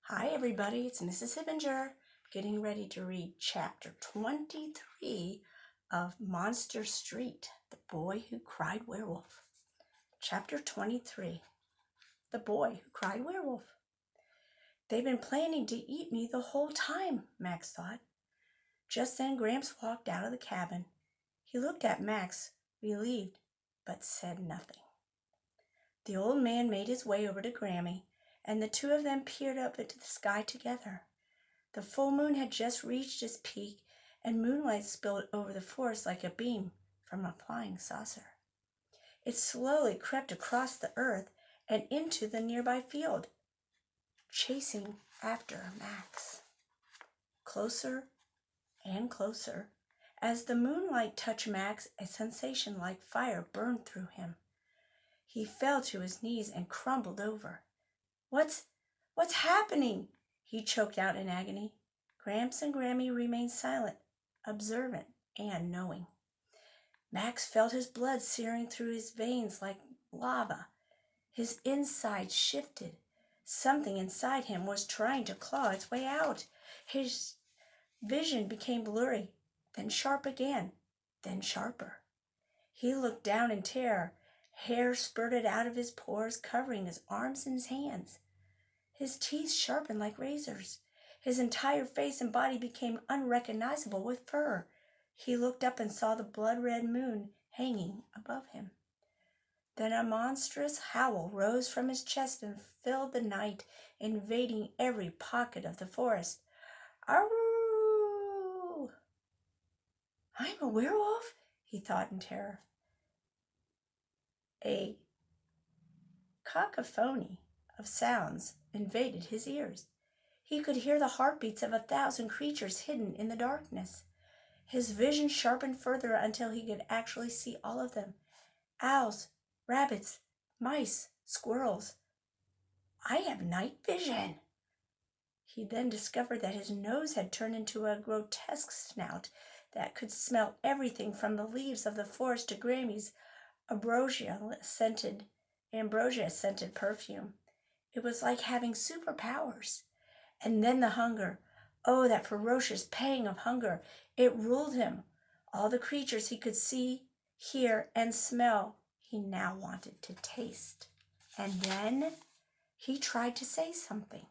Hi everybody, it's Mrs. Hibbinger getting ready to read chapter 23 of Monster Street, The Boy Who Cried Werewolf. Chapter 23, The Boy Who Cried Werewolf. They've been planning to eat me the whole time, Max thought. Just then Gramps walked out of the cabin. He looked at Max, relieved, but said nothing. The old man made his way over to Grammy, and the two of them peered up into the sky together. The full moon had just reached its peak, and moonlight spilled over the forest like a beam from a flying saucer. It slowly crept across the earth and into the nearby field, chasing after Max. Closer and closer. As the moonlight touched Max, a sensation like fire burned through him. He fell to his knees and crumbled over. What's happening? He choked out in agony. Gramps and Grammy remained silent, observant, and knowing. Max felt his blood searing through his veins like lava. His insides shifted. Something inside him was trying to claw its way out. His vision became blurry, then sharp again, then sharper. He looked down in terror. Hair spurted out of his pores, covering his arms and his hands. His teeth sharpened like razors. His entire face and body became unrecognizable with fur. He looked up and saw the blood-red moon hanging above him. Then a monstrous howl rose from his chest and filled the night, invading every pocket of the forest. Arroo! I'm a werewolf, he thought in terror. A cacophony of sounds invaded his ears. He could hear the heartbeats of 1,000 creatures hidden in the darkness. His vision sharpened further until he could actually see all of them. Owls, rabbits, mice, squirrels. I have night vision. He then discovered that his nose had turned into a grotesque snout that could smell everything from the leaves of the forest to Grammy's ambrosia-scented perfume. It was like having superpowers. And then the hunger. Oh, that ferocious pang of hunger. It ruled him. All the creatures he could see, hear, and smell, he now wanted to taste. And then he tried to say something,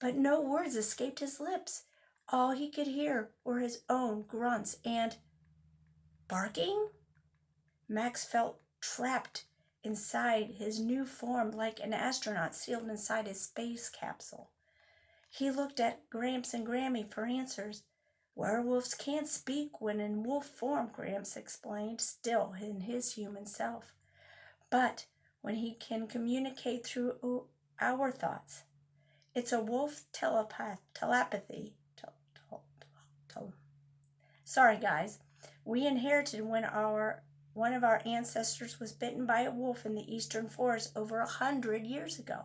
but no words escaped his lips. All he could hear were his own grunts and barking. Max felt trapped inside his new form like an astronaut sealed inside his space capsule. He looked at Gramps and Grammy for answers. Werewolves can't speak when in wolf form, Gramps explained, still in his human self. But when he can communicate through our thoughts, it's a wolf telepathy. Sorry, guys. We inherited when one of our ancestors was bitten by a wolf in the eastern forest over 100 years ago.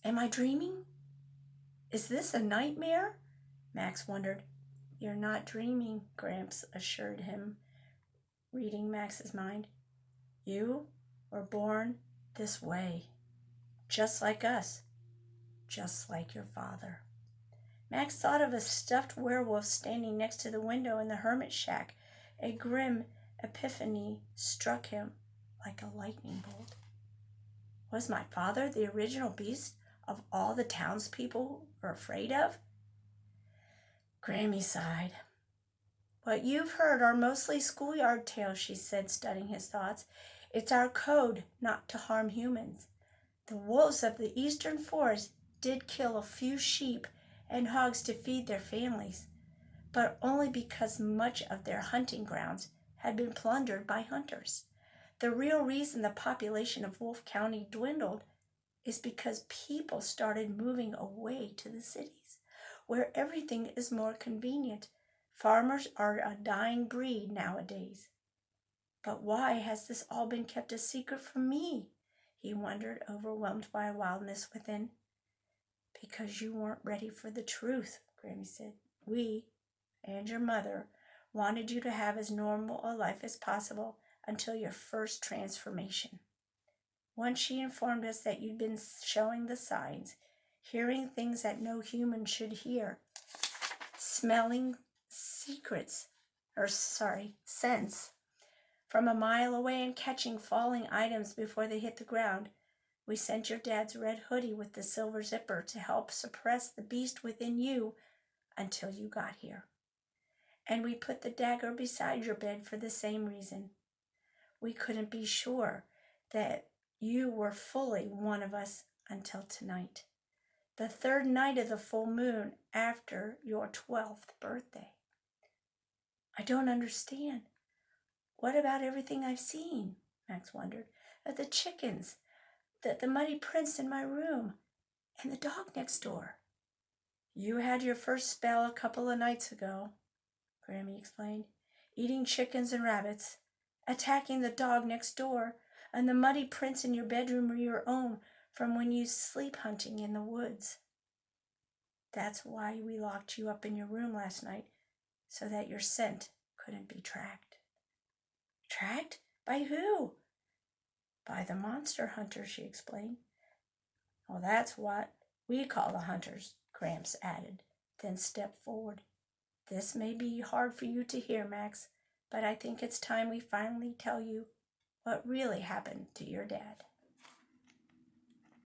Am I dreaming? Is this a nightmare? Max wondered. You're not dreaming, Gramps assured him, reading Max's mind. You were born this way, just like us, just like your father. Max thought of a stuffed werewolf standing next to the window in the hermit shack. A grim epiphany struck him like a lightning bolt. Was my father the original beast of all the townspeople were afraid of? Grammy sighed. What you've heard are mostly schoolyard tales, she said, studying his thoughts. It's our code not to harm humans. The wolves of the eastern forest did kill a few sheep and hogs to feed their families, but only because much of their hunting grounds had been plundered by hunters. The real reason the population of Wolf County dwindled is because people started moving away to the cities, where everything is more convenient. Farmers are a dying breed nowadays. But why has this all been kept a secret from me? He wondered, overwhelmed by a wildness within. Because you weren't ready for the truth, Grammy said. We, and your mother, wanted you to have as normal a life as possible until your first transformation. Once she informed us that you'd been showing the signs, hearing things that no human should hear, smelling scents from a mile away and catching falling items before they hit the ground. We sent your dad's red hoodie with the silver zipper to help suppress the beast within you until you got here. And we put the dagger beside your bed for the same reason. We couldn't be sure that you were fully one of us until tonight, the third night of the full moon after your 12th birthday. I don't understand. What about everything I've seen? Max wondered. The chickens, the muddy prints in my room, and the dog next door. You had your first spell a couple of nights ago, Grammy explained. Eating chickens and rabbits, attacking the dog next door, and the muddy prints in your bedroom were your own from when you sleep hunting in the woods. That's why we locked you up in your room last night, so that your scent couldn't be tracked. Tracked? By who? By the monster hunters, she explained. Well, that's what we call the hunters, Gramps added, then stepped forward. This may be hard for you to hear, Max, but I think it's time we finally tell you what really happened to your dad.